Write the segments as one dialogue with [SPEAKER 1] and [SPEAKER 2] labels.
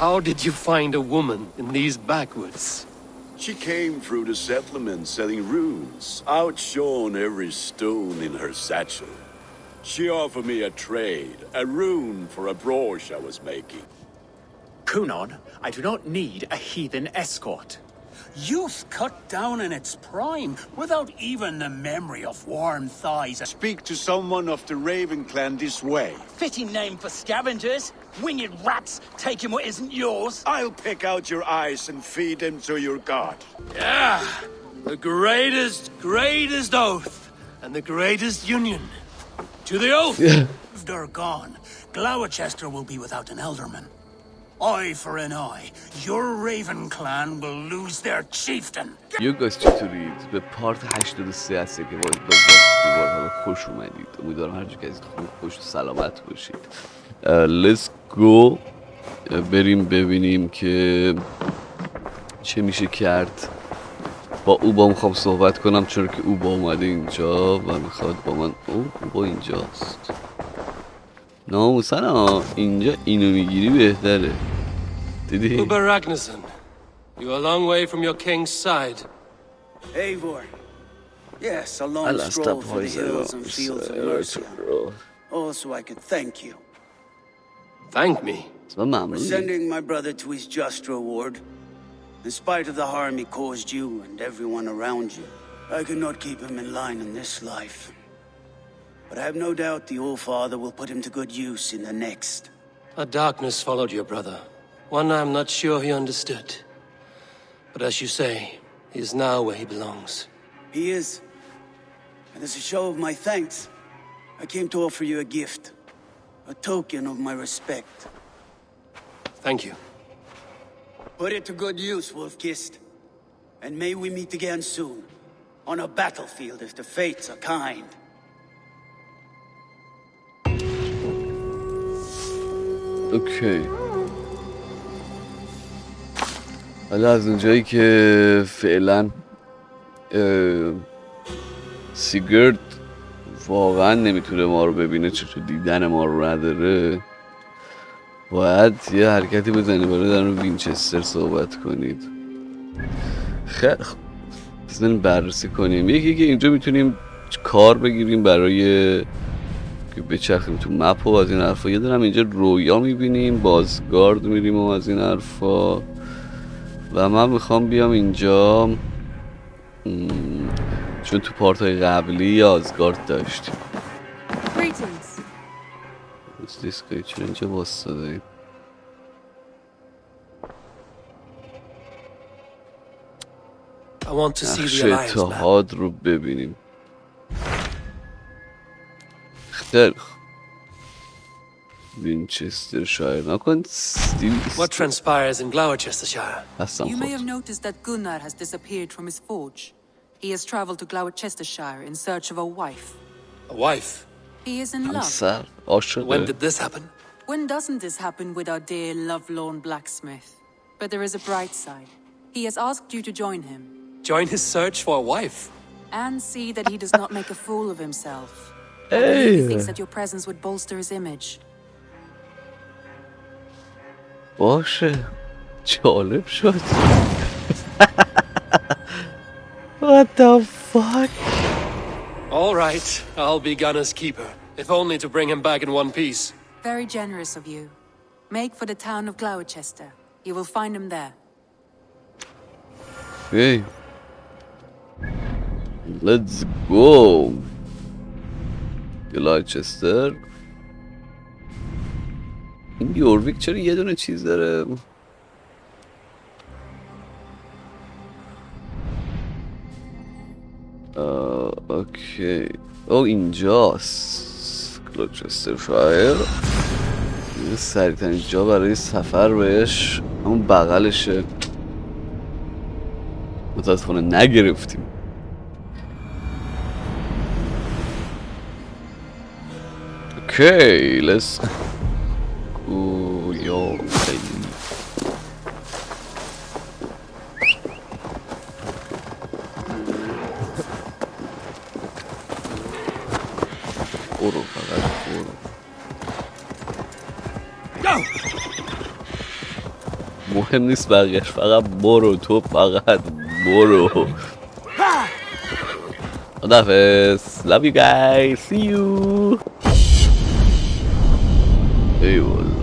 [SPEAKER 1] How did you find a woman in these backwoods?
[SPEAKER 2] She came through the settlement selling runes, outshone every stone in her satchel. She offered me a trade, a rune for a brooch I was making.
[SPEAKER 3] Kunon, I do not need a heathen escort.
[SPEAKER 4] Youth cut down in its prime, without even the memory of warm thighs.
[SPEAKER 2] Speak to someone of the Raven clan this way.
[SPEAKER 4] Fitting name for scavengers. Winged rats taking what isn't yours.
[SPEAKER 2] I'll pick out your eyes and feed them to your god.
[SPEAKER 1] Yeah, the greatest oath, and the greatest union. To the oath!
[SPEAKER 4] If they're gone, Gloucester will be without an alderman. Eye for an eye. Your Raven clan will lose their chieftain.
[SPEAKER 5] یوگاس چطورید؟ به پارت 83 هسته که باید والهالا خوش اومدید. امیدوارم هر جا که از خوب خوش و سلامت باشید. Let's go بریم ببینیم که چه میشه کرد. با او میخوام صحبت کنم چون که او اومده اینجا و میخواد با من. او اینجاست. ناموسن اینجا اینو میگیری بهتره. دیدی؟
[SPEAKER 1] Ragnarsson, you're a long way from your king's side.
[SPEAKER 6] Eivor. Yes, a long stroll through the hills and fields of Mercy. Also, I could thank you.
[SPEAKER 1] Thank me?
[SPEAKER 6] For sending my brother to his just reward. In spite of the harm he caused you and everyone around you, I could not keep him in line in this life. But I have no doubt the Old Father will put him to good use in the next.
[SPEAKER 1] A darkness followed your brother. One I'm not sure he understood. But as you say, he is now where he belongs.
[SPEAKER 6] He is. And as a show of my thanks, I came to offer you a gift. A token of my respect.
[SPEAKER 1] Thank you.
[SPEAKER 6] Put it to good use, Wolf-Kissed. And may we meet again soon. On a battlefield if the fates are kind.
[SPEAKER 5] اوکی. حالا از اونجایی که فعلا سیگرد واقعا نمیتونه ما رو ببینه چون دیدن ما رو نداره، باید یه حرکتی بزنی برای در وینچستر صحبت کنید. خیلی خوب بزنیم بررسی کنیم. یکی که اینجا میتونیم کار بگیریم برای که بچرخیم تو مپ و از این حرفا. یه دارم اینجا رویا میبینیم، بازگارد میریم و از این حرفا. و من میخوام بیام اینجا چون تو پارتای قبلی آزگارد داشتیم. دیسکایی چون اینجا باستاده نقش اتحاد رو ببینیم. خیلی وینچستر شایر نکن.
[SPEAKER 1] What transpires in Gloucestershire?
[SPEAKER 7] You may have noticed that Gunnar has disappeared from his forge. He has traveled to Gloucestershire in search of a wife.
[SPEAKER 1] A wife?
[SPEAKER 7] He is in love.
[SPEAKER 1] When did this happen?
[SPEAKER 7] When doesn't this happen with our dear lovelorn blacksmith? But there is a bright side. He has asked you to join him.
[SPEAKER 1] Join his search for a wife?
[SPEAKER 7] And see that he does not make a fool of himself.
[SPEAKER 5] Hey.
[SPEAKER 7] He thinks that your presence would bolster his image.
[SPEAKER 5] باشه جالب شد. What the fuck?
[SPEAKER 1] All right, I'll be Gunner's keeper, if only to bring him back in one piece.
[SPEAKER 7] Very generous of you. Make for the town of Gloucester. You will find him there.
[SPEAKER 5] Okay. Let's go. Gloucester. این یورویک چرا یه دونه چیز داره؟ اوکی. او اینجاست گلوچستر شایر. یه سریع ترین جا برای سفر بهش همون بغلشه. متاسفانه نگرفتیم. اوکی let's go yo برو فقط برو. مهم نیست بقیهش، فقط برو، تو فقط برو. خداحافظ. Love you guys. See you. ای والله.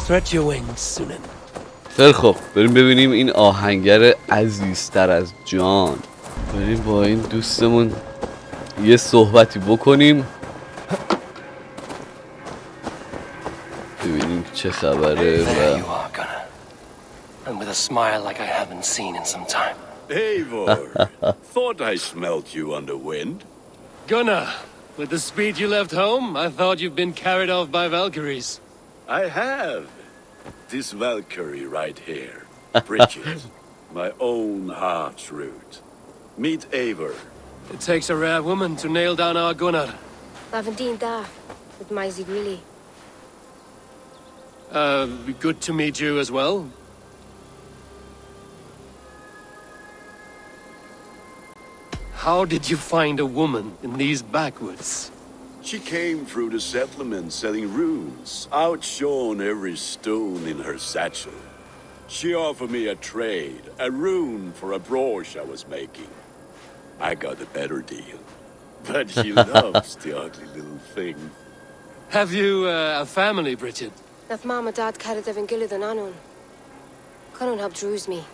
[SPEAKER 1] Stretch your wings, Sunan.
[SPEAKER 5] خیلی خب بریم ببینیم این آهنگر عزیزتر از جان. بریم با این دوستمون یه صحبتی بکنیم ببینیم چه خبره.
[SPEAKER 1] There you are, Gunnar. And with a smile like I haven't seen in some time.
[SPEAKER 2] Eivor, thought I smelt you on the wind.
[SPEAKER 1] Gunnar, with the speed you left home, I thought you'd been carried off by Valkyries.
[SPEAKER 2] I have. This Valkyrie right here. Bridget, my own heart's root. Meet Eivor.
[SPEAKER 1] It takes a rare woman to nail down our Gunnar.
[SPEAKER 8] Lavendine da, with my Zigwili.
[SPEAKER 1] Good to meet you as well. How did you find a woman in these backwoods?
[SPEAKER 2] She came through the settlement selling runes, outshone every stone in her satchel. She offered me a trade, a rune for a brooch I was making. I got a better deal, but she loves the ugly little thing.
[SPEAKER 1] Have you a family, Bridget?
[SPEAKER 8] Naf mama dad carried even gillid an anun. Cannon have drews me.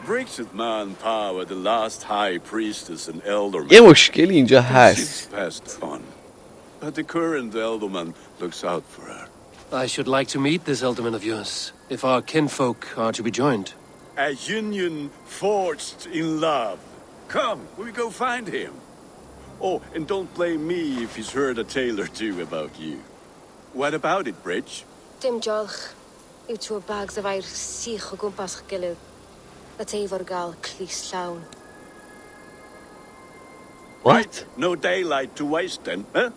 [SPEAKER 2] Bridget man power, the last high priestess and elderman.
[SPEAKER 5] یه مشکلی اینجا
[SPEAKER 2] She's
[SPEAKER 5] هست.
[SPEAKER 2] passed on, but the current elderman looks out for her.
[SPEAKER 1] I should like to meet this elderman of yours, if our kinfolk are to be joined.
[SPEAKER 2] A union forged in love. Come, we go find him. Oh, and don't blame me if he's heard a tale or two about you. What about it, Bridge?
[SPEAKER 8] Dim jolch. You two bags of air sich o gwmpas gillid. That Eivor gal clis llawn.
[SPEAKER 5] What?
[SPEAKER 2] No daylight to waste then, huh?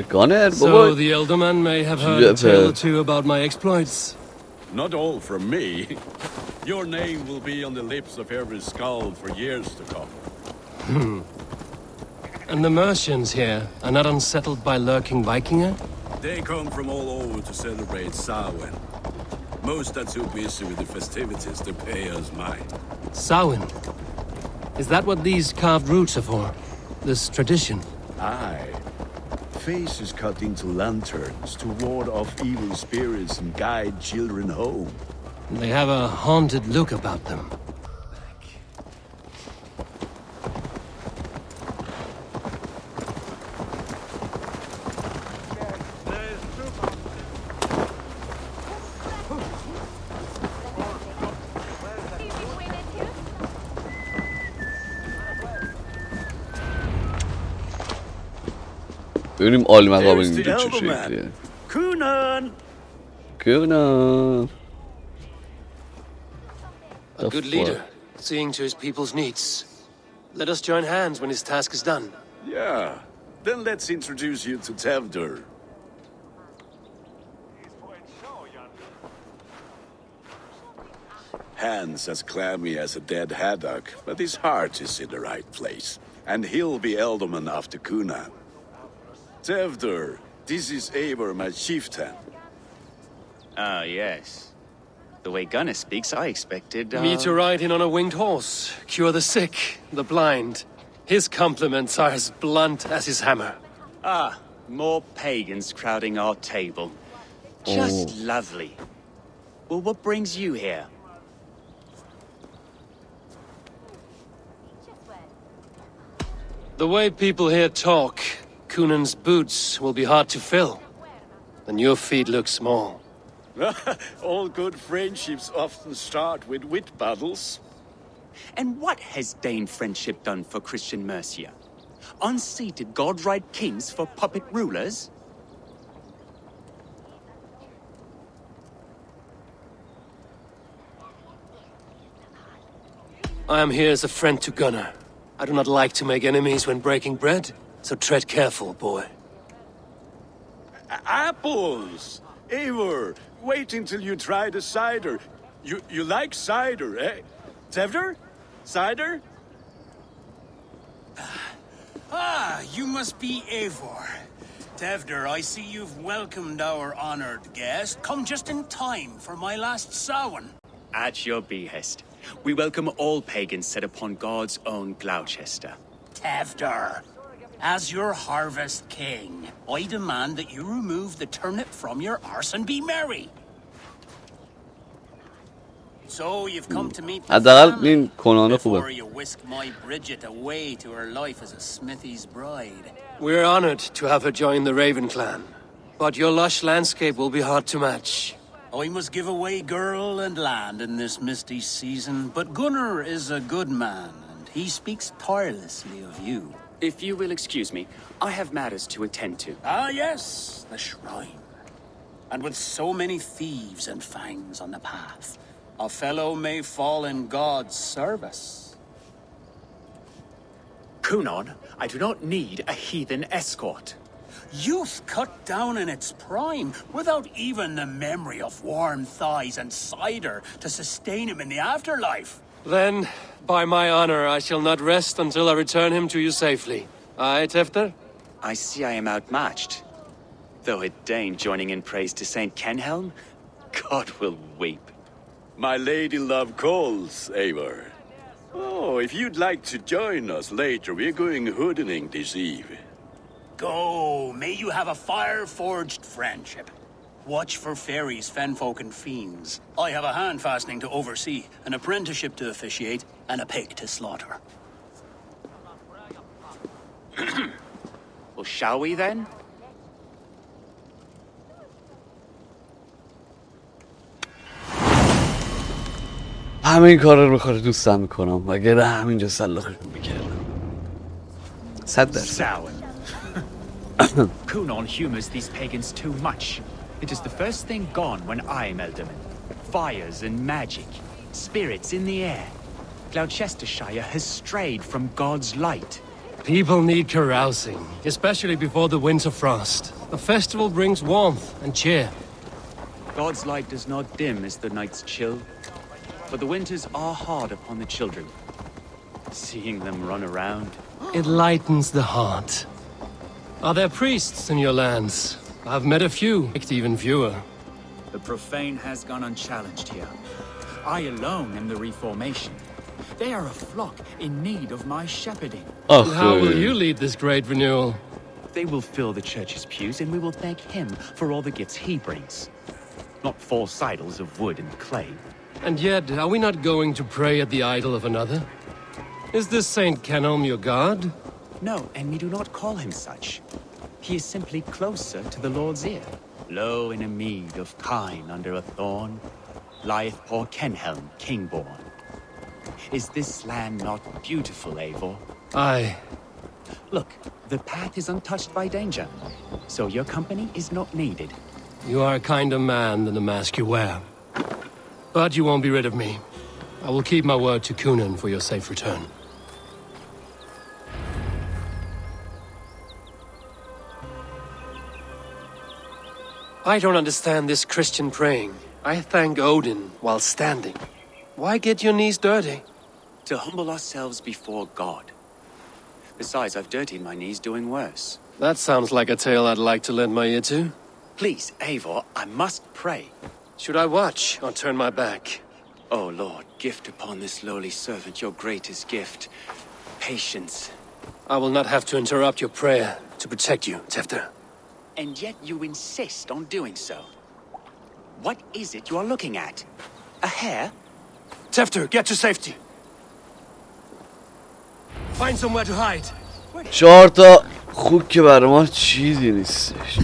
[SPEAKER 5] Gunnar
[SPEAKER 1] So
[SPEAKER 5] بابا.
[SPEAKER 1] the elderman may have heard a tale or two about my exploits.
[SPEAKER 2] Not all from me. Your name will be on the lips of every skull for years to come.
[SPEAKER 1] And the Mercians here are not unsettled by lurking Vikinger?
[SPEAKER 2] They come from all over to celebrate Samhain. Most are too busy with the festivities to pay us mind.
[SPEAKER 1] Samhain? Is that what these carved roots are for? This tradition?
[SPEAKER 2] Aye. Faces cut into lanterns to ward off evil spirits and guide children home.
[SPEAKER 1] They have a haunted look about them.
[SPEAKER 5] ببینیم آل مقام
[SPEAKER 2] There's the
[SPEAKER 5] اینجا چه
[SPEAKER 2] elderman.
[SPEAKER 5] شکلیه.
[SPEAKER 2] Kunan!
[SPEAKER 5] Gunnar.
[SPEAKER 1] A good leader, seeing to his people's needs. Let us join hands when his task is done.
[SPEAKER 2] Yeah. Then let's introduce you to Tevdur. Hands as clammy as a dead haddock, but his heart is in the right place. And he'll be elderman after Kuna. Tevdur, this is Eivor, my chieftain.
[SPEAKER 9] Ah, yes. The way Gunnar speaks, I expected,
[SPEAKER 1] Me to ride in on a winged horse, cure the sick, the blind. His compliments are as blunt as his hammer.
[SPEAKER 9] Ah, more pagans crowding our table. Just lovely. Well, what brings you here?
[SPEAKER 1] The way people here talk, Kunan's boots will be hard to fill. And your feet look small.
[SPEAKER 2] All good friendships often start with wit battles.
[SPEAKER 9] And what has Dane friendship done for Christian Mercia? Unseated god-right kings for puppet rulers?
[SPEAKER 1] I am here as a friend to Gunnar. I do not like to make enemies when breaking bread, so tread careful, boy.
[SPEAKER 2] Apples! Eivor, wait until you try the cider. You like cider, eh? Tevder? Cider?
[SPEAKER 4] Ah, you must be Eivor. Tevder, I see you've welcomed our honored guest. Come just in time for my last Samhain.
[SPEAKER 9] At your behest. We welcome all pagans set upon God's own Gloucester.
[SPEAKER 4] Tevder, as your harvest king, I demand that you remove the turnip from your arse and be merry. So you've come to meet the family before you whisk my Bridget away to her life as a smithy's bride.
[SPEAKER 1] We're honored to have her join the Raven clan, but your lush landscape will be hard to match.
[SPEAKER 4] I must give away girl and land in this misty season, but Gunnar is a good man, and he speaks tirelessly of you.
[SPEAKER 9] If you will excuse me, I have matters to attend to.
[SPEAKER 4] Ah, yes, the shrine. And with so many thieves and fangs on the path, a fellow may fall in God's service.
[SPEAKER 3] Kunon, I do not need a heathen escort.
[SPEAKER 4] Youth cut down in its prime, without even the memory of warm thighs and cider to sustain him in the afterlife.
[SPEAKER 1] Then, by my honor, I shall not rest until I return him to you safely. Aye, Tefter?
[SPEAKER 9] I see I am outmatched. Though a Dane joining in praise to Saint Kenhelm, God will weep.
[SPEAKER 2] My lady love calls, Eivor. Oh, if you'd like to join us later, we're going hoodening this eve.
[SPEAKER 4] Go, may you have a fire-forged friendship. Watch for fairies, fenfolk, and fiends. I have a hand fastening to oversee, an apprenticeship to officiate, and a pig to slaughter.
[SPEAKER 9] Well, shall we then?
[SPEAKER 5] همین کار رو بخوره دوستم میکنم وگرنه همینجا سلاخشون میکردم 100%.
[SPEAKER 3] Kunon humors these pagans too much. It is the first thing gone when I am Elderman. Fires and magic, spirits in the air. Gloucestershire has strayed from God's light.
[SPEAKER 1] People need carousing, especially before the winter frost. A festival brings warmth and cheer.
[SPEAKER 9] God's light does not dim as the nights chill, but the winters are hard upon the children. Seeing them run around,
[SPEAKER 1] it lightens the heart. Are there priests in your lands? I've met a few, even fewer.
[SPEAKER 3] The profane has gone unchallenged here. I alone am the reformation. They are a flock in need of my shepherding.
[SPEAKER 1] How will you lead this great renewal?
[SPEAKER 9] They will fill the church's pews, and we will thank him for all the gifts he brings. Not false idols of wood and clay.
[SPEAKER 1] And yet, are we not going to pray at the idol of another? Is this Saint Kenhelm your god?
[SPEAKER 9] No, and we do not call him such. He is simply closer to the Lord's ear. Low in a mead of kine under a thorn, lieth poor Kenhelm, king-born. Is this land not beautiful, Eivor?
[SPEAKER 1] Aye.
[SPEAKER 9] Look, the path is untouched by danger, so your company is not needed.
[SPEAKER 1] You are a kinder man than the mask you wear. But you won't be rid of me. I will keep my word to Kunon for your safe return. I don't understand this Christian praying. I thank Odin while standing. Why get your knees dirty?
[SPEAKER 9] To humble ourselves before God. Besides, I've dirtied my knees doing worse.
[SPEAKER 1] That sounds like a tale I'd like to lend my ear to.
[SPEAKER 9] Please, Eivor, I must pray.
[SPEAKER 1] Should I watch or turn my back?
[SPEAKER 9] Oh, Lord, gift upon this lowly servant your greatest gift. Patience.
[SPEAKER 1] I will not have to interrupt your prayer to protect you, Tefter.
[SPEAKER 9] And yet you insist on doing so. What is it you are looking at? A hare?
[SPEAKER 1] Tefter, get to safety. Find somewhere to hide.
[SPEAKER 5] 4 تا خوک که برای ما چیزی نیستش.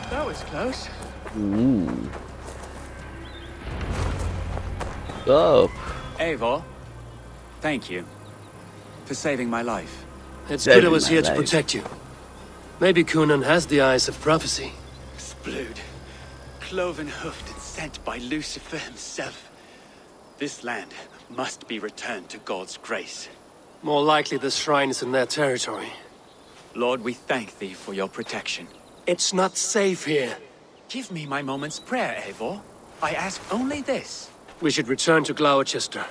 [SPEAKER 3] That was close.
[SPEAKER 5] Stop.
[SPEAKER 3] Eivor, thank you for saving my life.
[SPEAKER 1] It's good I was
[SPEAKER 5] my
[SPEAKER 1] here to
[SPEAKER 5] life.
[SPEAKER 1] protect you. Maybe Cunan has the eyes of prophecy.
[SPEAKER 3] This blood, cloven-hoofed and sent by Lucifer himself. This land must be returned to God's grace.
[SPEAKER 1] More likely the shrine is in their territory.
[SPEAKER 3] Lord, we thank thee for your protection.
[SPEAKER 1] It's not safe here.
[SPEAKER 3] Give me my moment's prayer, Eivor. I ask only this.
[SPEAKER 1] We should return to Gloucester.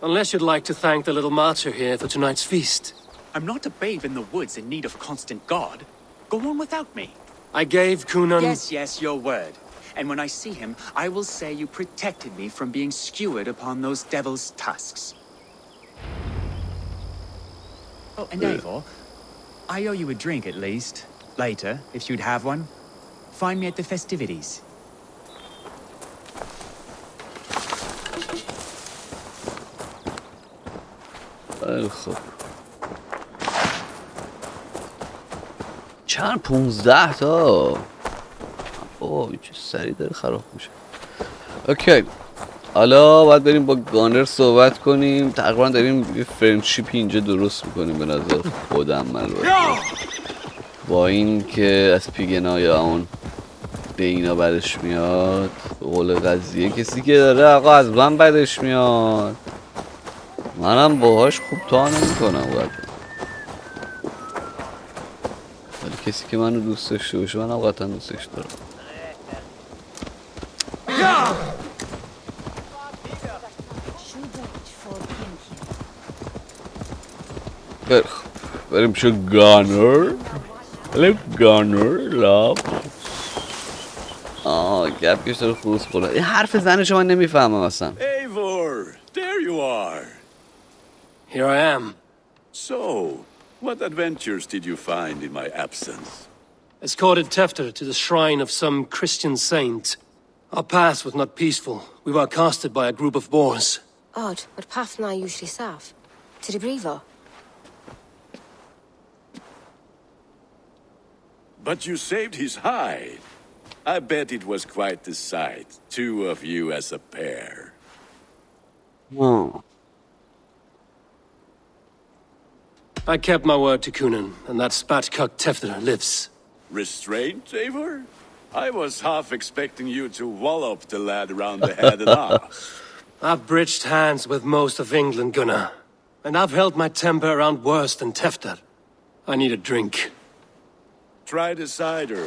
[SPEAKER 1] Unless you'd like to thank the little martyr here for tonight's feast.
[SPEAKER 3] I'm not a babe in the woods in need of constant guard. Go on without me.
[SPEAKER 1] I gave Cunan...
[SPEAKER 3] Yes, your word. And when I see him, I will say you protected me from being skewered upon those devil's tusks. Oh, and Eivor, I owe you a drink at least. Later, if you'd have one. Find me at the festivities.
[SPEAKER 5] خب چند 15 تا اوه چه سریع داره خراب میشه. اوکی حالا باید بریم با گانر صحبت کنیم. تقریبا داریم یه فرندشیپی اینجا درست میکنیم به نظر خودم. من با این که از پیگنای اون دینا بدش میاد، قول قضیه کسی که داره آقا از من بدش میاد، منم باهاش خوب تا نمیکنم. ولی کسی که منو دوست داشته باشه منم قطعا دوستش دارم. بریم شو گانر. لاب گپ کش داره خروس خورد. این حرف زن شما نمیفهمم اصلا.
[SPEAKER 2] Eivor, there you are.
[SPEAKER 1] Here I am.
[SPEAKER 2] So, what adventures did you find in my absence?
[SPEAKER 1] Escorted Tefter to the shrine of some Christian saint. Our path was not peaceful. We were accosted by a group of boars.
[SPEAKER 8] Odd, but path na usually safe. To the Brevo.
[SPEAKER 2] But you saved his hide. I bet it was quite the sight, two of you as a pair.
[SPEAKER 1] I kept my word to Cunan, and that spatcock Tefter lives.
[SPEAKER 2] Restraint, Eivor? I was half expecting you to wallop the lad around the head and ass.
[SPEAKER 1] I've bridged hands with most of England, Gunnar. And I've held my temper around worse than Tefter. I need a drink.
[SPEAKER 2] Try the cider.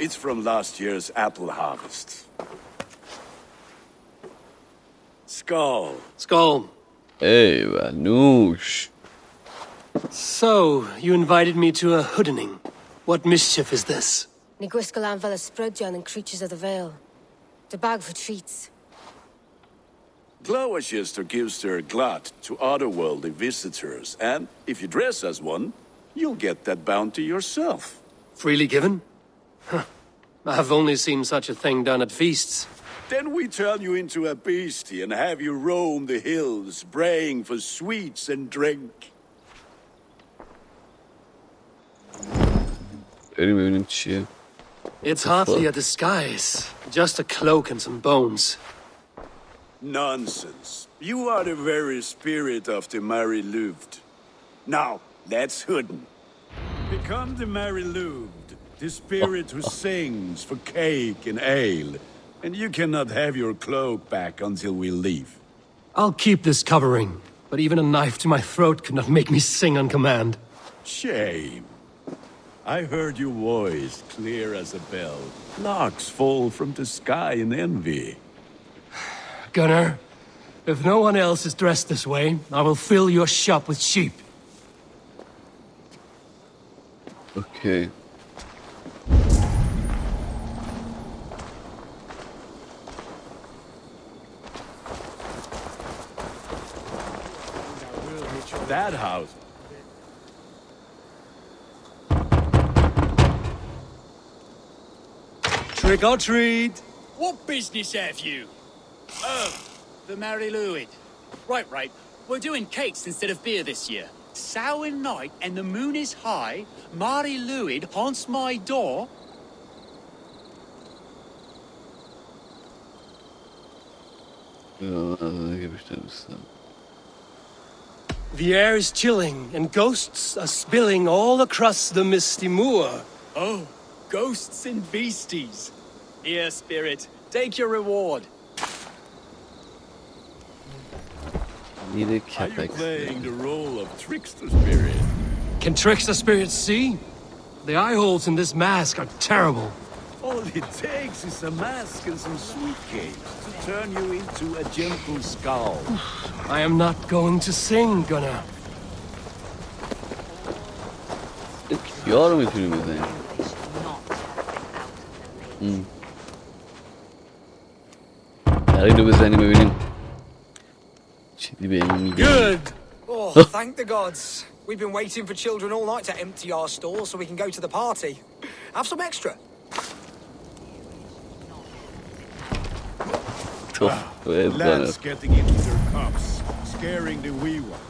[SPEAKER 2] It's from last year's apple harvest. Skull.
[SPEAKER 1] Skull.
[SPEAKER 5] Hey, noosh.
[SPEAKER 1] So, you invited me to a hoodening. What mischief is this?
[SPEAKER 8] Ni gwisgalan fel y sbrydjan and creatures of the Vale. The bag for treats.
[SPEAKER 2] Gloucester gives their glut to otherworldly visitors, and if you dress as one, you'll get that bounty yourself.
[SPEAKER 1] Freely given? Huh. I've only seen such a thing done at feasts.
[SPEAKER 2] Then we turn you into a beastie and have you roam the hills, braying for sweets and drink.
[SPEAKER 1] It's hardly a disguise. Just a cloak and some bones.
[SPEAKER 2] Nonsense. You are the very spirit of the Mary Louved. Now, let's hooden. Become the Mary Louved, the spirit who sings for cake and ale, and you cannot have your cloak back until we leave.
[SPEAKER 1] I'll keep this covering, but even a knife to my throat could not make me sing on command.
[SPEAKER 2] Shame. I heard your voice clear as a bell. Larks fall from the sky in envy.
[SPEAKER 1] Gunnar, if no one else is dressed this way, I will fill your shop with sheep.
[SPEAKER 5] Okay.
[SPEAKER 2] That house.
[SPEAKER 1] Trick or treat!
[SPEAKER 4] What business have you?
[SPEAKER 3] Oh, the Mary Louid. Right. We're doing cakes instead of beer this year. Sour night and the moon is high. Mary Louid haunts my door.
[SPEAKER 1] The air is chilling, and ghosts are spilling all across the misty moor.
[SPEAKER 3] Oh, ghosts and beasties. Here, spirit, take your reward.
[SPEAKER 2] Are you playing the role of trickster spirit?
[SPEAKER 1] Can trickster spirits see? The eye holes in this mask are terrible.
[SPEAKER 2] All it takes is a mask and some sweet cakes to turn you into a gentle skull.
[SPEAKER 1] I am not going to sing, Gunnar.
[SPEAKER 5] کیا رو میتونی بزنی؟ اینو بزنیم ببینیم چیزی بهمون میگه.
[SPEAKER 1] Good.
[SPEAKER 10] Oh, thank the gods. We've been waiting for children all night to empty our stores so we can go to the party. Have some extra.
[SPEAKER 2] Lads getting into their cups, scaring the wee ones.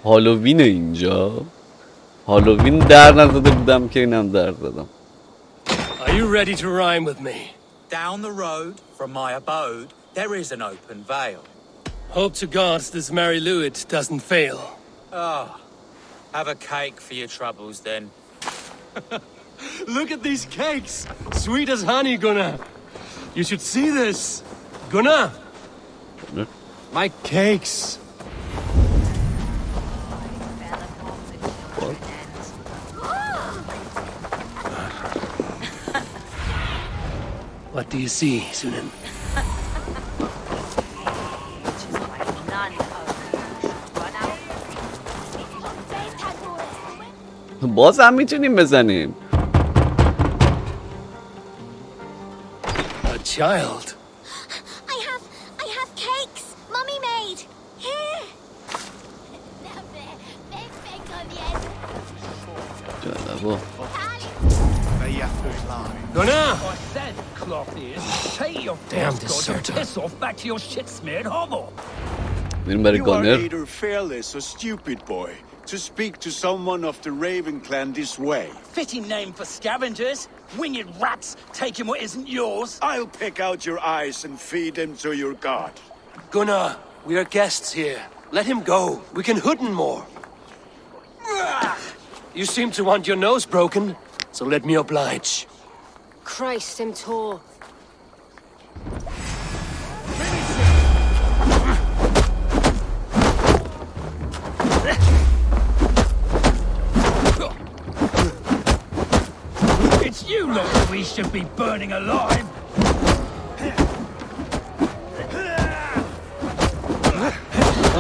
[SPEAKER 5] هالووین اینجا هالووین در نزده بودم که اینم در زدم.
[SPEAKER 1] Are you ready to rhyme with me?
[SPEAKER 10] Down the road from my abode, there is an open vale.
[SPEAKER 1] Hope to gods this merry Lewitt doesn't fail.
[SPEAKER 10] Ah, have a cake for your troubles then.
[SPEAKER 1] Look at these cakes! Sweet as honey, Gunnar. You should see this. Gunnar! My cakes. What do you see, Sunan?
[SPEAKER 5] باز هم میتونیم بزنیم.
[SPEAKER 1] A child.
[SPEAKER 8] I have cakes. Mommy made. Here.
[SPEAKER 5] جالبا.
[SPEAKER 1] Gunnar!
[SPEAKER 4] I said, cloth ears, take your
[SPEAKER 1] Damn
[SPEAKER 4] God
[SPEAKER 1] deserter.
[SPEAKER 4] and piss off back to your shit-smeared hovel.
[SPEAKER 5] بریم برای
[SPEAKER 2] You are
[SPEAKER 5] گانر.
[SPEAKER 2] either fearless or stupid, boy, to speak to someone of the Raven clan this way.
[SPEAKER 4] Fitting name for scavengers, winged rats taking what isn't yours.
[SPEAKER 2] I'll pick out your eyes and feed them to your god.
[SPEAKER 1] Gunnar, we are guests here. Let him go. We can hood him more. You seem to want your nose broken, so let me oblige.
[SPEAKER 8] Christ, him tore.
[SPEAKER 4] It's you lot that we should be burning alive.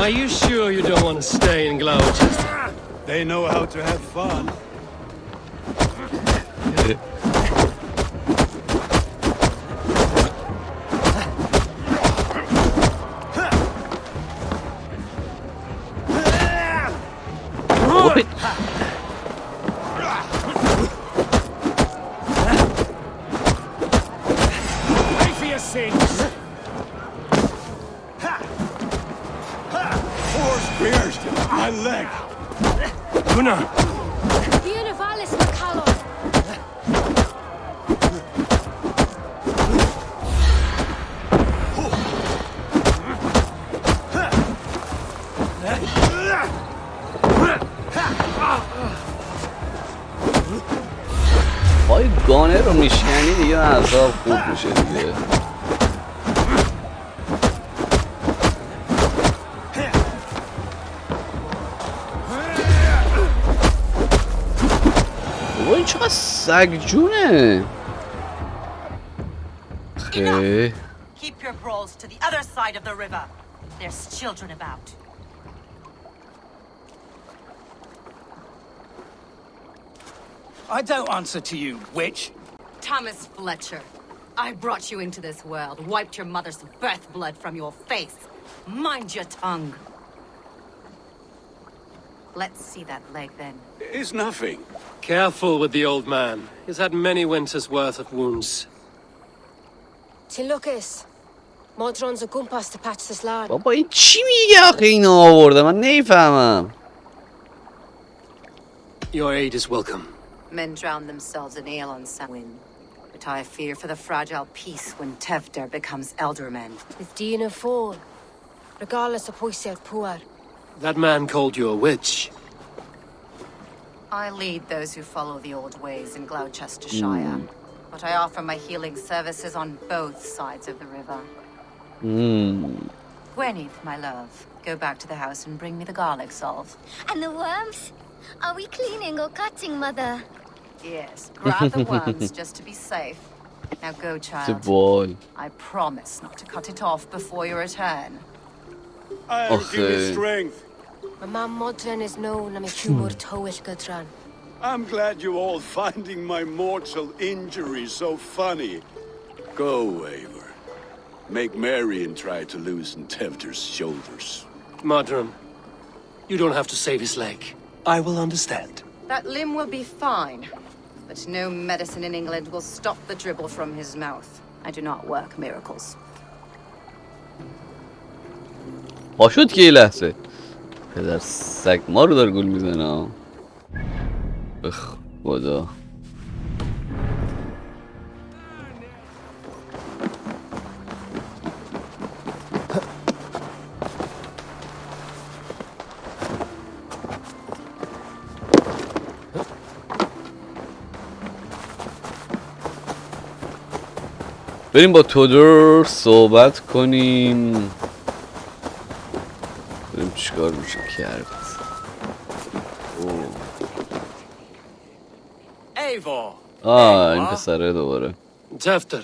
[SPEAKER 1] Are you sure you don't want to stay in Gloucester?
[SPEAKER 2] They know how to have fun.
[SPEAKER 4] Pay for your sins.
[SPEAKER 2] Four spears to my leg.
[SPEAKER 1] Gunnar!
[SPEAKER 8] Univalis McCallum.
[SPEAKER 5] پای گانر رو میشکنی دیگه اعصاب خوب میشه دیگه. بابا این چقدر سگجونه. خیلی
[SPEAKER 11] Keep your brawls to the other side of the river. There's children about.
[SPEAKER 4] I don't answer to you, witch.
[SPEAKER 11] Thomas Fletcher, I brought you into this world, wiped your mother's birth blood from your face. Mind your tongue. Let's see that leg then.
[SPEAKER 2] It's nothing.
[SPEAKER 1] Careful with the old man. He's had many winters' worth of wounds.
[SPEAKER 8] Tilukis. Modron's a gumpas to patch this lad.
[SPEAKER 5] بابا این چی میگه آخه اینو آورده من نمیفهمم.
[SPEAKER 1] Your aid is welcome.
[SPEAKER 11] Men drown themselves in ale on Samhain, but Right, I fear for the fragile peace when Tevder becomes elderman.
[SPEAKER 8] With Dina Fall. Regardless of Poisiel Puar.
[SPEAKER 1] That man called you a witch.
[SPEAKER 11] I lead those who follow the old ways in Gloucestershire. But I offer my healing services on both sides of the river. Gwyneth, my love, go back to the house and bring me the garlic salve.
[SPEAKER 12] And the worms? Are we cleaning or cutting, Mother?
[SPEAKER 11] Yes, grab the worms just to be safe. Now go, child.
[SPEAKER 5] It's a boy.
[SPEAKER 11] I promise not to cut it off before your return.
[SPEAKER 2] I'll give you strength.
[SPEAKER 8] My mom Modran is known I'm a humor towish Gudran.
[SPEAKER 2] I'm glad you're all finding my mortal injury so funny. Go, Eivor. Make merry and try to loosen Tevder's shoulders.
[SPEAKER 1] Modron, you don't have to save his leg. I will understand.
[SPEAKER 11] That limb will be fine. But no medicine in England will stop the dribble from his mouth. I do not work miracles.
[SPEAKER 5] شد که یه لحظه پدر سگ ما رو داره گول میزنه به خدا. بریم با تودور صحبت کنیم. بریم چیکار میشه کرد.
[SPEAKER 3] Eivor!
[SPEAKER 5] این پسره دوباره.
[SPEAKER 1] Tevder.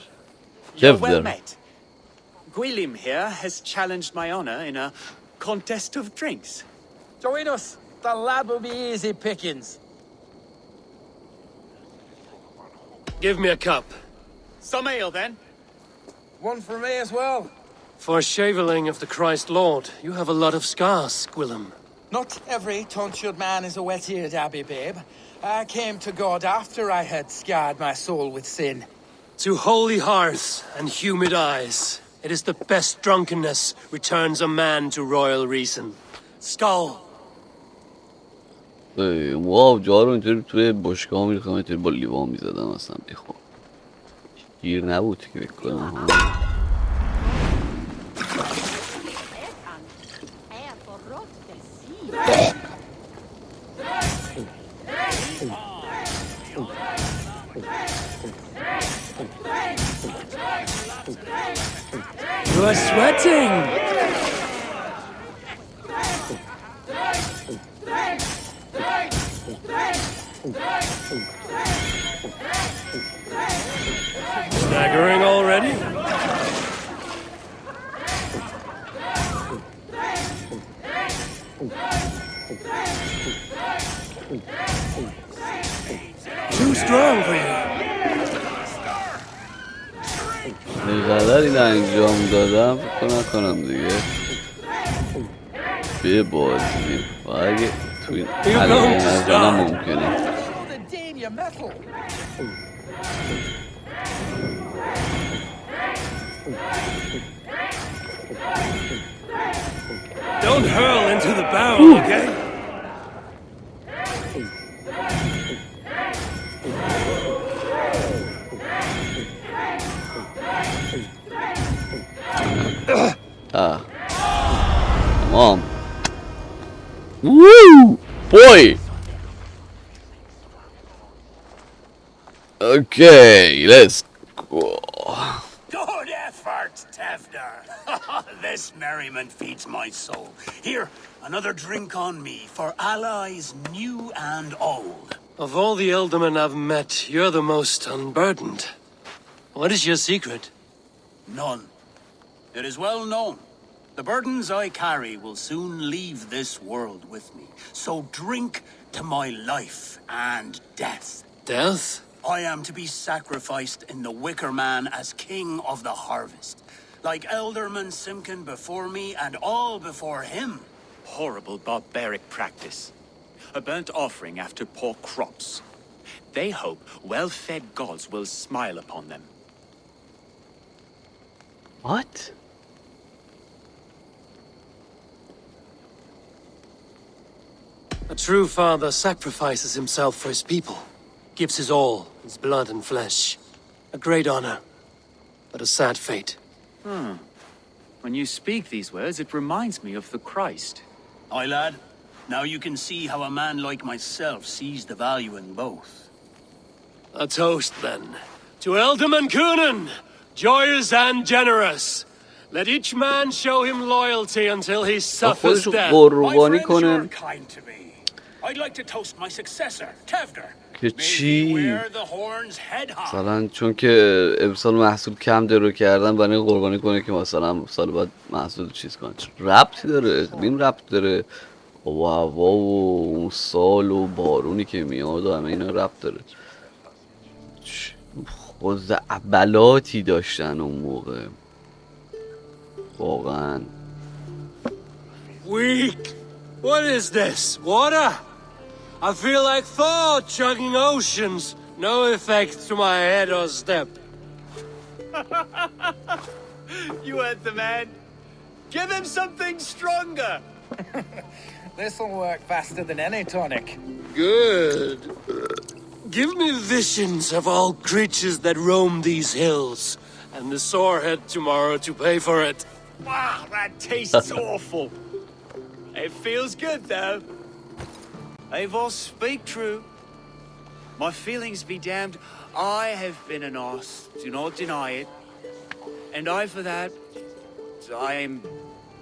[SPEAKER 3] You're well met. Gwilym here has challenged my honor in a contest of drinks.
[SPEAKER 10] Join us. The lad will be easy pickings.
[SPEAKER 1] Give me a cup.
[SPEAKER 3] Some ale, then.
[SPEAKER 10] One for me as well.
[SPEAKER 1] For shaveling of the Christ Lord, you have a lot of scars, Gwilym.
[SPEAKER 10] Not every tonsured man is a wet-eared abbey, babe. I came to God after I had scarred my soul with sin.
[SPEAKER 1] To holy hearts and humid eyes, it is the best drunkenness returns a man to royal reason. Skull!
[SPEAKER 5] واو جا رو اینطوری توی بشکاه میریختم اینطوری با لیوان میزدم اصلا بیخوام گیر نبود که بکنم
[SPEAKER 1] You are sweating! Staggering already? Too strong for you.
[SPEAKER 5] اینقدر این انجام دادم فکر کنم دیگه به بازی و اگه تو این حلقه نزدنم ممکنه
[SPEAKER 1] Don't hurl into the barrel, okay?
[SPEAKER 5] Mom. Woo! Boy! Okay, let's go.
[SPEAKER 4] Good effort, Tevder. This merriment feeds my soul. Here, another drink on me for allies new and old.
[SPEAKER 1] Of all the ealdormen I've met, you're the most unburdened. What is your secret?
[SPEAKER 4] None. It is well known. The burdens I carry will soon leave this world with me. So drink to my life and death.
[SPEAKER 1] Death?
[SPEAKER 4] I am to be sacrificed in the Wicker Man as king of the harvest. Like Elderman Simkin before me and all before him.
[SPEAKER 3] Horrible barbaric practice. A burnt offering after poor crops. They hope well-fed gods will smile upon them.
[SPEAKER 5] What?
[SPEAKER 1] A true father sacrifices himself for his people. Gives his all, his blood and flesh. A great honor, but a sad fate.
[SPEAKER 3] When you speak these words, it reminds me of the Christ.
[SPEAKER 4] Aye, lad. Now you can see how a man like myself sees the value in both.
[SPEAKER 1] A toast, then. To Ealdorman Coonan, joyous and generous. Let each man show him loyalty until he suffers death.
[SPEAKER 5] قربانی
[SPEAKER 4] My friends,
[SPEAKER 5] کنه
[SPEAKER 4] you're kind to me. I'd like to toast my successor, Tevder.
[SPEAKER 5] که چی؟
[SPEAKER 4] Wear the horns head high.
[SPEAKER 5] مثلا چون که امسال محصول کم درو کردن برای این قربانی کنه که مثلا سال بعد محصول چیز کنه. ربطی داره، اقلیم ربط داره، و هوا و اون سال و بارونی که میاد و همه اینا ربط داره. خزعبلاتی داشتن اون موقع واقعا.
[SPEAKER 1] Weak! What is this? Water? I feel like Thor chugging oceans. No effect to my head or step.
[SPEAKER 3] You heard the man. Give him something stronger.
[SPEAKER 10] This'll work faster than any tonic.
[SPEAKER 1] Good. Give me visions of all creatures that roam these hills, and the sorehead tomorrow to pay for it.
[SPEAKER 3] Wow, that tastes awful. It feels good, though. Eivor, speak true. My feelings be damned. I have been an arse, do not deny it. And I, for that, I am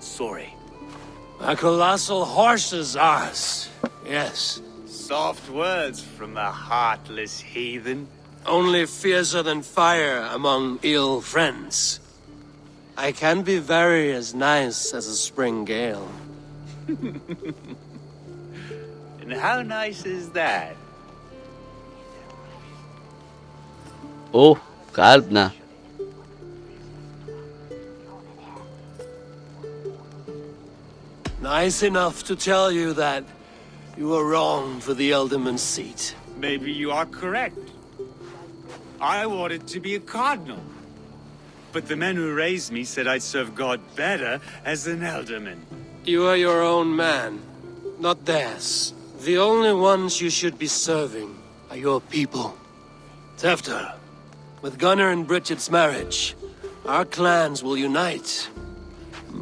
[SPEAKER 3] sorry.
[SPEAKER 1] A colossal horse's arse. Yes.
[SPEAKER 3] Soft words from the heartless heathen.
[SPEAKER 1] Only fiercer than fire among ill friends. I can be very as nice as a spring gale.
[SPEAKER 3] And how nice is that?
[SPEAKER 5] اوه قلب نه.
[SPEAKER 1] Nice enough to tell you that you were wrong for the Ealdorman's seat.
[SPEAKER 3] Maybe you are correct. I wanted to be a cardinal. But the men who raised me said I'd serve God better as an Ealdorman.
[SPEAKER 1] You are your own man, not theirs. The only ones you should be serving are your people. Tefter, with Gunnar and Bridget's marriage, our clans will unite.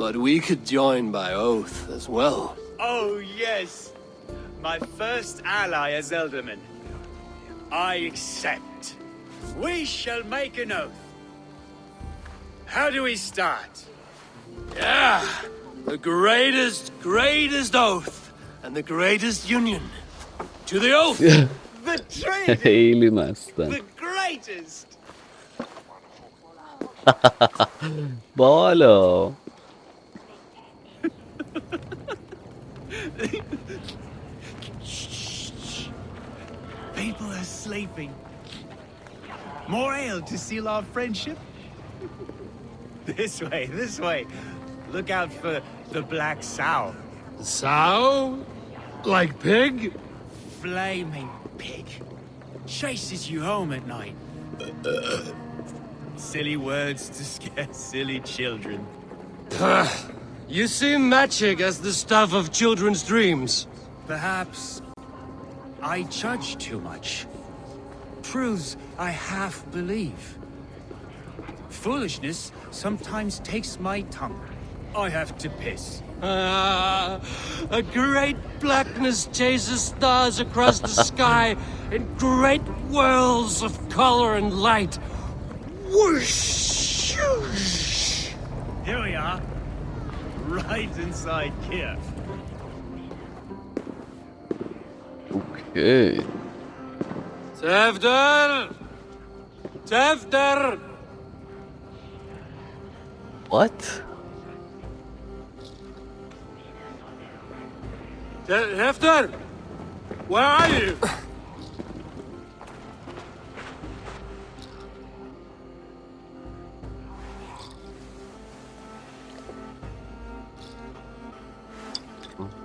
[SPEAKER 1] But we could join by oath as well.
[SPEAKER 3] Oh, yes. My first ally as Ealdorman. I accept. We shall make an oath. How do we start?
[SPEAKER 1] Yeah! The greatest oath, and the greatest union. To the oath!
[SPEAKER 3] The traitor!
[SPEAKER 5] خیلی مستن.
[SPEAKER 3] The greatest!
[SPEAKER 5] بالا.
[SPEAKER 3] People are sleeping. More ale to seal our friendship? This way. Look out for the black sow.
[SPEAKER 1] Sow? Like pig?
[SPEAKER 3] Flaming pig. Chases you home at night. Silly words to scare silly children.
[SPEAKER 1] You see magic as the stuff of children's dreams.
[SPEAKER 3] Perhaps I judge too much. Truths I half believe. Foolishness sometimes takes my tongue. I have to piss.
[SPEAKER 1] A great blackness chases stars across the sky in great whirls of color and light. Whoosh!
[SPEAKER 3] Here we are. Right inside Kiev.
[SPEAKER 5] Okay.
[SPEAKER 1] Tefter!
[SPEAKER 5] What?
[SPEAKER 1] Tefter! Where are you?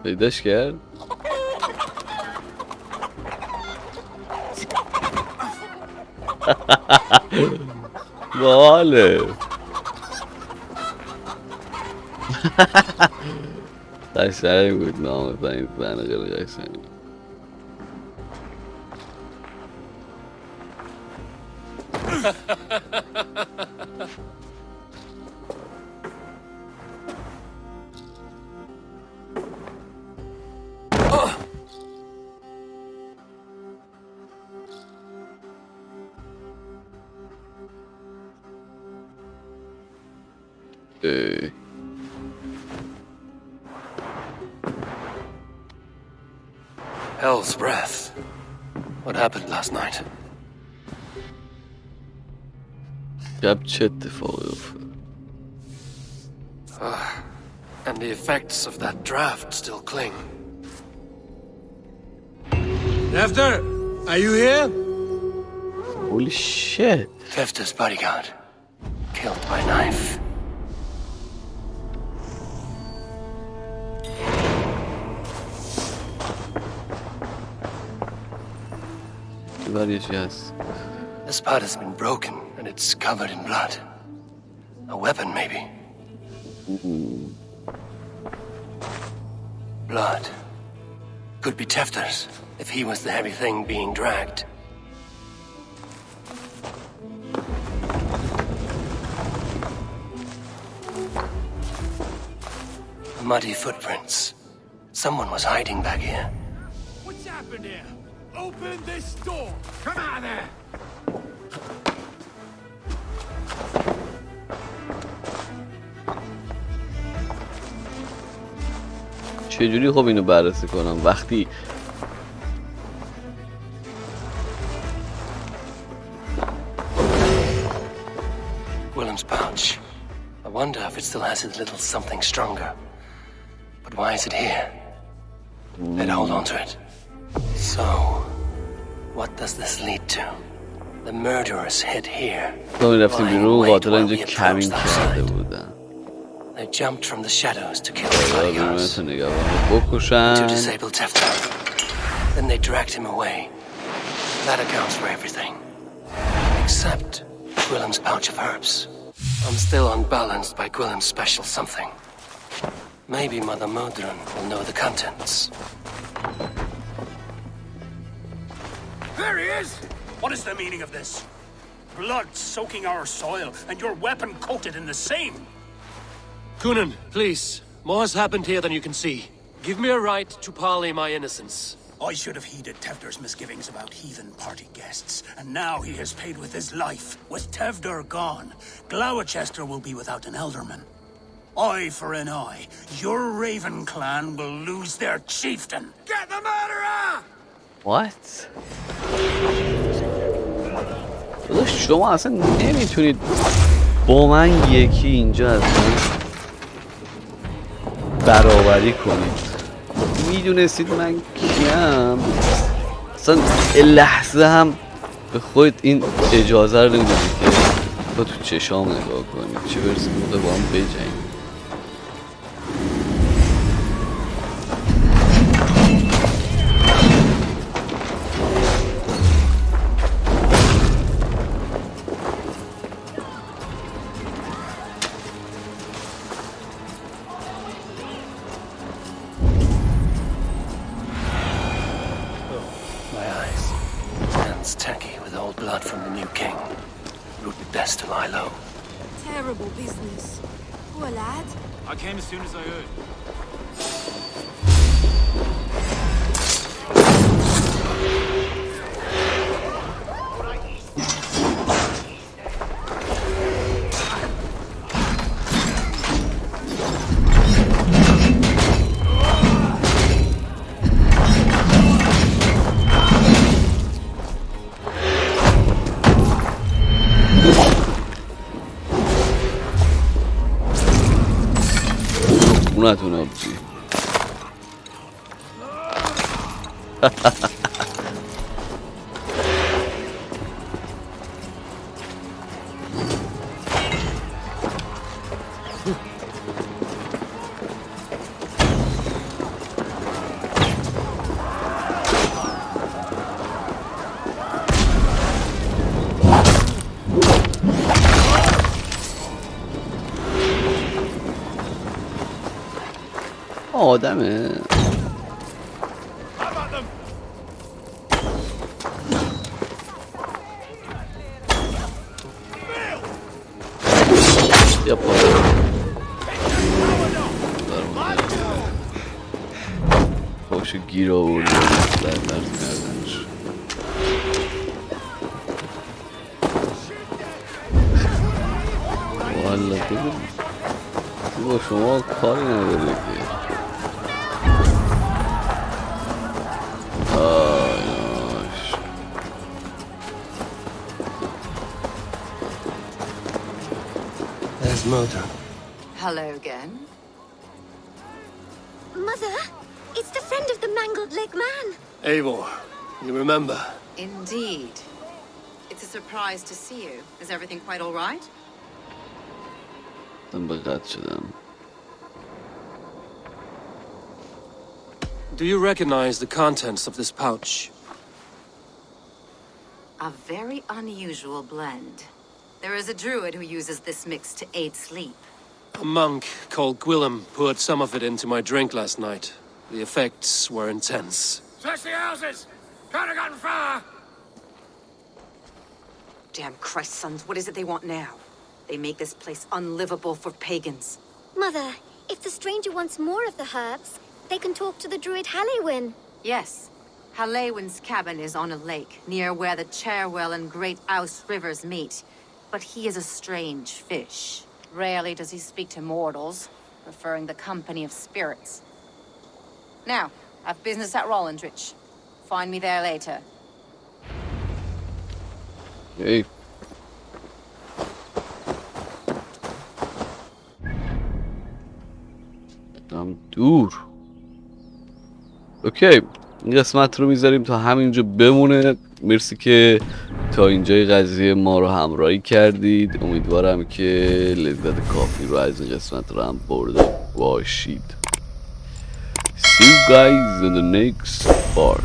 [SPEAKER 5] پیداش کرد؟ باله. قشنگ بود نامت این زن خیلی قشنگ.
[SPEAKER 1] Hell's breath. What happened last night?
[SPEAKER 5] شب چه اتفاقی افتاد؟
[SPEAKER 1] And the effects of that draft still cling. Tefter, are you here?
[SPEAKER 5] Holy shit.
[SPEAKER 1] Tefter's bodyguard. Killed by knife. This part has been broken and it's covered in blood. A weapon, maybe. Blood. Could be Tefter's, if he was the heavy thing being dragged. Muddy footprints. Someone was hiding back here.
[SPEAKER 10] What's happened here? Open this door! Come out there!
[SPEAKER 5] چجوری خب اینو بررسی کنم وقتی
[SPEAKER 1] Willem's pouch. I wonder if it still has his little something stronger. But why is it here? I'd hold on to it. So, what does this lead to? The murderers hid here. They jumped from the shadows to kill the bodyguards. To disable Tefter. Then they dragged him away. That accounts for everything. Except Willem's pouch of herbs. I'm still unbalanced by Willem's special something. Maybe Mother Modron will know the contents.
[SPEAKER 4] There he is! What is the meaning of this? Blood soaking our soil, and your weapon coated in the same!
[SPEAKER 1] Kunin, please. More has happened here than you can see. Give me a right to parley my innocence.
[SPEAKER 4] I should have heeded Tevder's misgivings about heathen party guests, and now he has paid with his life. With Tevder gone, Gloucester will be without an elderman. Eye for an eye. Your Raven clan will lose their chieftain. Get the murderer!
[SPEAKER 5] What? شما اصلا نمیتونید با من یکی اینجا اصلا برابری کنید. میدونستید من کیم اصلا لحظه هم به خودت این اجازه رو نمیدید که تو چشام نگاه کنید، چه برسه که با هم بجنگید.
[SPEAKER 12] Business. Poor lad.
[SPEAKER 3] I came as soon as I heard.
[SPEAKER 5] اونتون آبجی آدمه یا پارت خوش گیر آورده در درد کردنش. والا تو با شما کاری نداره که
[SPEAKER 1] There's Mother.
[SPEAKER 11] Hello again.
[SPEAKER 12] Mother, it's the friend of the mangled leg man.
[SPEAKER 1] Eivor, you remember?
[SPEAKER 11] Indeed. It's a surprise to see you. Is everything quite all right?
[SPEAKER 5] من به قد شدم.
[SPEAKER 1] Do you recognize the contents of this pouch?
[SPEAKER 11] A very unusual blend. There is a druid who uses this mix to aid sleep.
[SPEAKER 1] A monk called Gwillem poured some of it into my drink last night. The effects were intense.
[SPEAKER 10] Search the houses! Can't have gotten far!
[SPEAKER 11] Damn Christ, sons, what is it they want now? They make this place unlivable for pagans.
[SPEAKER 12] Mother, if the stranger wants more of the herbs, they can talk to the druid Halewin.
[SPEAKER 11] Yes. Halewin's cabin is on a lake, near where the Cherwell and Great Ouse rivers meet. But he is a strange fish. Rarely does he speak to mortals, preferring the company of spirits. Now, I've business at Rollindrich. Find me there later.
[SPEAKER 5] Hey. دور. اوکی این قسمت رو میذاریم تا همینجا بمونه. مرسی که تا اینجای قضیه ما رو همراهی کردید. امیدوارم که لذت کافی رو از این قسمت رو هم برده باشید. See you guys in the next part.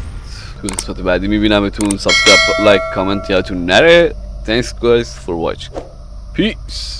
[SPEAKER 5] تو قسمت بعدی میبینمتون. سابسکرایب، لایک، کامنت یادتون نره. Thanks guys for watching. Peace.